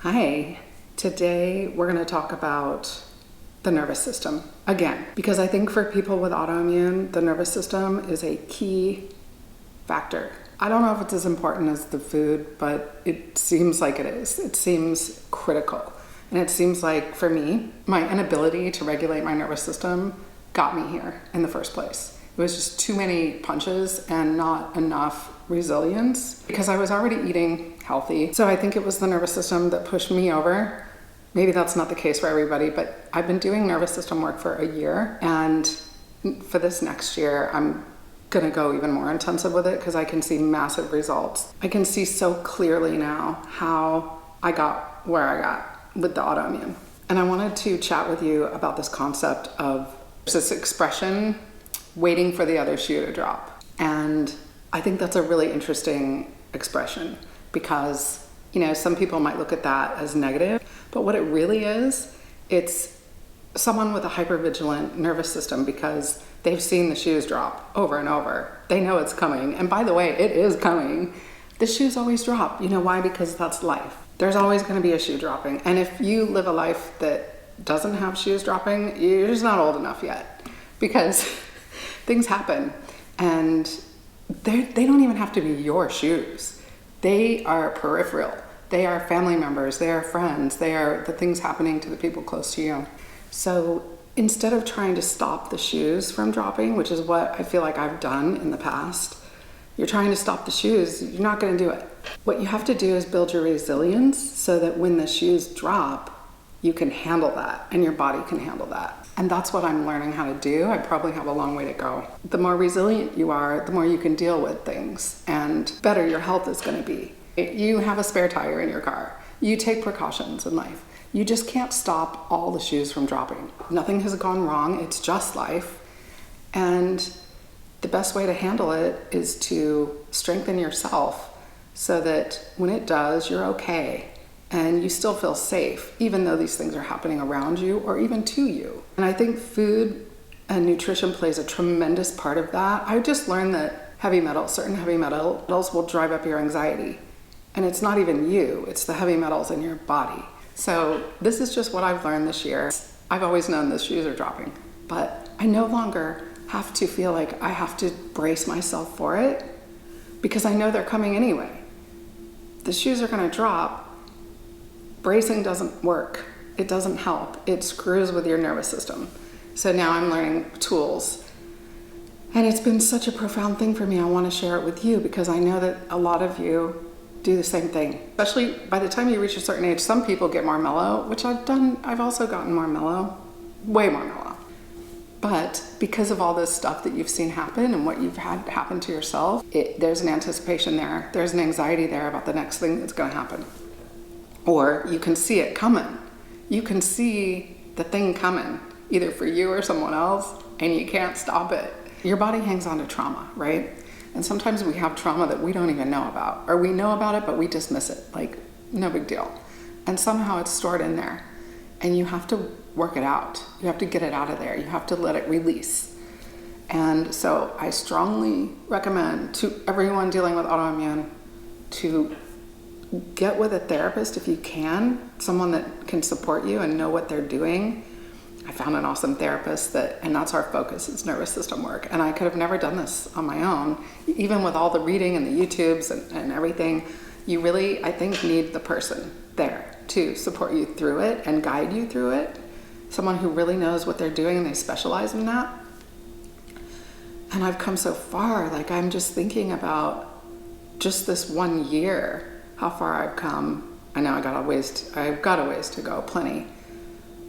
Hi, today we're going to talk about the nervous system again, because I think for people with autoimmune, the nervous system is a key factor. I don't know if it's as important as the food, but it seems like it is. It seems critical. And it seems like for me, my inability to regulate my nervous system got me here in the first place. It was just too many punches and not enough resilience because I was already eating healthy. So I think it was the nervous system that pushed me over. Maybe that's not the case for everybody, but I've been doing nervous system work for a year, and for this next year, I'm gonna go even more intensive with it because I can see massive results. I can see so clearly now how I got where I got with the autoimmune. And I wanted to chat with you about this concept of this expression, waiting for the other shoe to drop. And I think that's a really interesting expression because, some people might look at that as negative, but what it really is, it's someone with a hypervigilant nervous system because they've seen the shoes drop over and over. They know it's coming. And by the way, it is coming. The shoes always drop. You know why? Because that's life. There's always going to be a shoe dropping. And if you live a life that doesn't have shoes dropping, you're just not old enough yet because things happen. And they don't even have to be your shoes. They are peripheral. They are family members. They are friends. They are the things happening to the people close to you. So instead of trying to stop the shoes from dropping, which is what I feel like I've done in the past, you're trying to stop the shoes, you're not going to do it. What you have to do is build your resilience so that when the shoes drop, you can handle that and your body can handle that. And that's what I'm learning how to do. I probably have a long way to go. The more resilient you are, the more you can deal with things and better your health is going to be. You have a spare tire in your car. You take precautions in life. You just can't stop all the shoes from dropping. Nothing has gone wrong. It's just life. And the best way to handle it is to strengthen yourself so that when it does, you're okay. And you still feel safe, even though these things are happening around you or even to you. And I think food and nutrition plays a tremendous part of that. I just learned that certain heavy metals will drive up your anxiety. And it's not even you, it's the heavy metals in your body. So this is just what I've learned this year. I've always known the shoes are dropping, but I no longer have to feel like I have to brace myself for it because I know they're coming anyway. The shoes are gonna drop. Bracing doesn't work. It doesn't help. It screws with your nervous system. So now I'm learning tools. And it's been such a profound thing for me. I want to share it with you because I know that a lot of you do the same thing. Especially by the time you reach a certain age, some people get more mellow, which I've done. I've also gotten more mellow, way more mellow. But because of all this stuff that you've seen happen and what you've had happen to yourself, there's an anticipation there. There's an anxiety there about the next thing that's going to happen. Or you can see it coming. You can see the thing coming, either for you or someone else, and you can't stop it. Your body hangs on to trauma, right? And sometimes we have trauma that we don't even know about, or we know about it, but we dismiss it, like no big deal. And somehow it's stored in there, and you have to work it out. You have to get it out of there. You have to let it release. And so I strongly recommend to everyone dealing with autoimmune to get with a therapist if you can, someone that can support you and know what they're doing. I found an awesome therapist and that's our focus, is nervous system work. And I could have never done this on my own. Even with all the reading and the YouTubes and everything, you really, I think, need the person there to support you through it and guide you through it. Someone who really knows what they're doing and they specialize in that. And I've come so far, like I'm just thinking about just this 1 year, how far I've come. I know I've got a ways to go, plenty.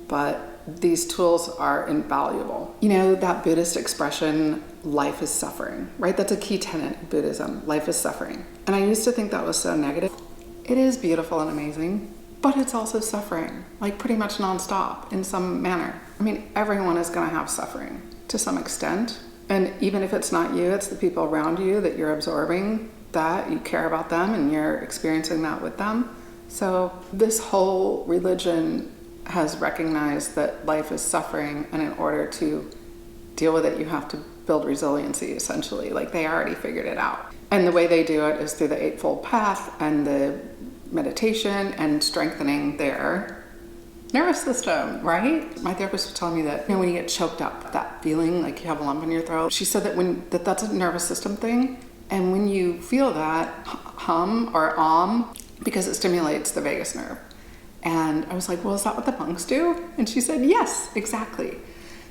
But these tools are invaluable. That Buddhist expression, life is suffering, right? That's a key tenet of Buddhism, life is suffering. And I used to think that was so negative. It is beautiful and amazing, but it's also suffering, like pretty much nonstop in some manner. I mean, everyone is gonna have suffering to some extent. And even if it's not you, it's the people around you that you're absorbing, that you care about them and you're experiencing that with them. So this whole religion has recognized that life is suffering, and in order to deal with it, you have to build resiliency, essentially. Like they already figured it out. And the way they do it is through the Eightfold Path and the meditation and strengthening their nervous system, right? My therapist was telling me that, when you get choked up, that feeling like you have a lump in your throat, she said that that's a nervous system thing. And when you feel that, hum or because it stimulates the vagus nerve. And I was like, well, is that what the monks do? And she said, yes, exactly.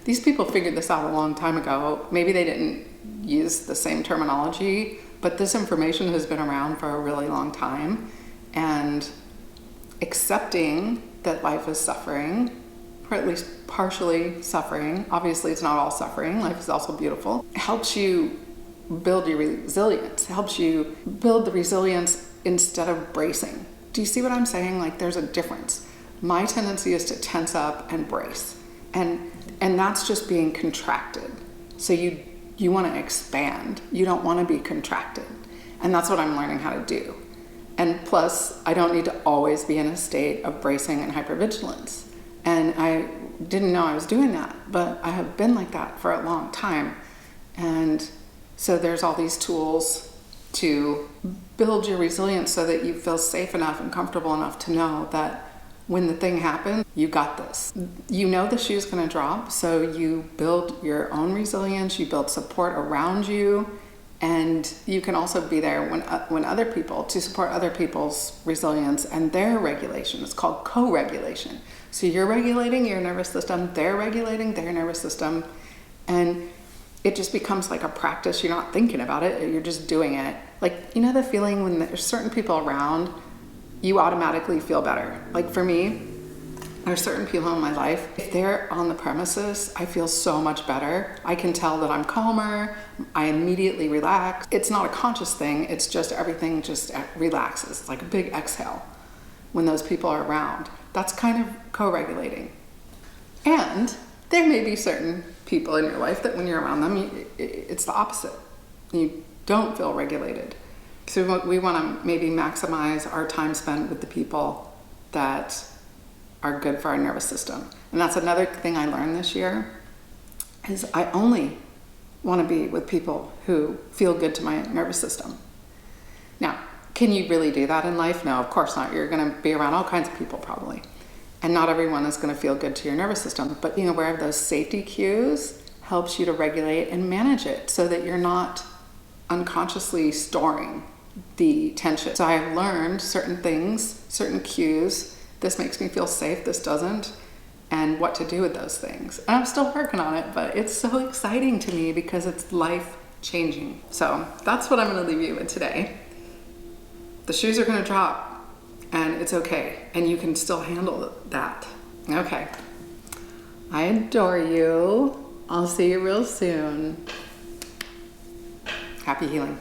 These people figured this out a long time ago. Maybe they didn't use the same terminology, but this information has been around for a really long time. And accepting that life is suffering, or at least partially suffering, obviously it's not all suffering, life is also beautiful, helps you build your resilience, helps you build the resilience instead of bracing. Do you see what I'm saying? Like, there's a difference. My tendency is to tense up and brace, and that's just being contracted. So you want to expand. You don't want to be contracted, and that's what I'm learning how to do. And plus, I don't need to always be in a state of bracing and hypervigilance. And I didn't know I was doing that, but I have been like that for a long time. And so there's all these tools to build your resilience so that you feel safe enough and comfortable enough to know that when the thing happens, you got this. You know the shoe's gonna drop, so you build your own resilience, you build support around you, and you can also be there when other people, to support other people's resilience and their regulation. It's called co-regulation. So you're regulating your nervous system, they're regulating their nervous system, and it just becomes like a practice. You're not thinking about it, you're just doing it. Like, the feeling when there's certain people around, you automatically feel better. Like for me, there's certain people in my life, if they're on the premises, I feel so much better. I can tell that I'm calmer, I immediately relax. It's not a conscious thing, it's just everything just relaxes. It's like a big exhale when those people are around. That's kind of co-regulating. And there may be certain people in your life that when you're around them, it's the opposite. You don't feel regulated. So we want to maybe maximize our time spent with the people that are good for our nervous system. And that's another thing I learned this year, is I only want to be with people who feel good to my nervous system. Now, can you really do that in life? No, of course not. You're going to be around all kinds of people probably. And not everyone is going to feel good to your nervous system. But being aware of those safety cues helps you to regulate and manage it so that you're not unconsciously storing the tension. So I have learned certain things, certain cues. This makes me feel safe, this doesn't, and what to do with those things. And I'm still working on it, but it's so exciting to me because it's life-changing. So that's what I'm going to leave you with today. The shoes are going to drop. And it's okay, and you can still handle that. Okay. I adore you. I'll see you real soon. Happy healing.